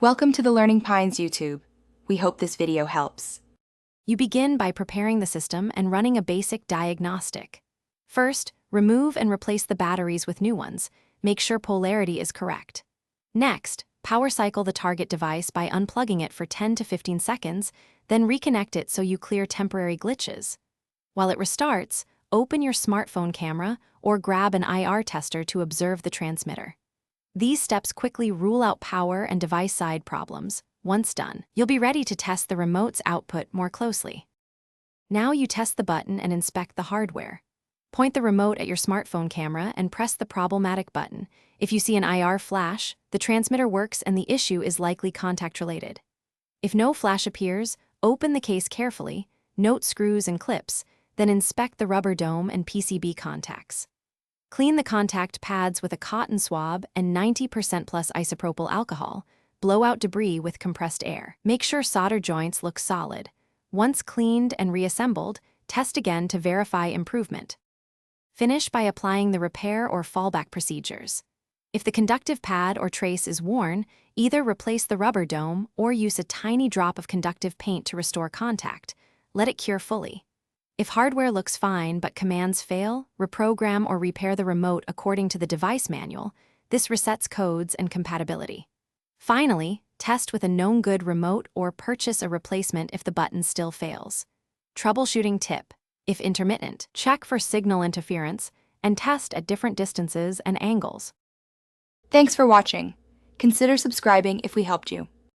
Welcome to the Learning Pines YouTube. We hope this video helps. You begin by preparing the system and running a basic diagnostic. First, remove and replace the batteries with new ones. Make sure polarity is correct. Next, power cycle the target device by unplugging it for 10 to 15 seconds, then reconnect it so you clear temporary glitches. While it restarts, open your smartphone camera or grab an IR tester to observe the transmitter. These steps quickly rule out power and device-side problems. Once done, you'll be ready to test the remote's output more closely. Now you test the button and inspect the hardware. Point the remote at your smartphone camera and press the problematic button. If you see an IR flash, the transmitter works and the issue is likely contact-related. If no flash appears, open the case carefully, note screws and clips, then inspect the rubber dome and PCB contacts. Clean the contact pads with a cotton swab and 90% plus isopropyl alcohol. Blow out debris with compressed air. Make sure solder joints look solid. Once cleaned and reassembled, test again to verify improvement. Finish by applying the repair or fallback procedures. If the conductive pad or trace is worn, either replace the rubber dome or use a tiny drop of conductive paint to restore contact. Let it cure fully. If hardware looks fine but commands fail, reprogram or repair the remote according to the device manual. This resets codes and compatibility. Finally, test with a known good remote or purchase a replacement if the button still fails. Troubleshooting tip: if intermittent, check for signal interference and test at different distances and angles. Thanks for watching. Consider subscribing if we helped you.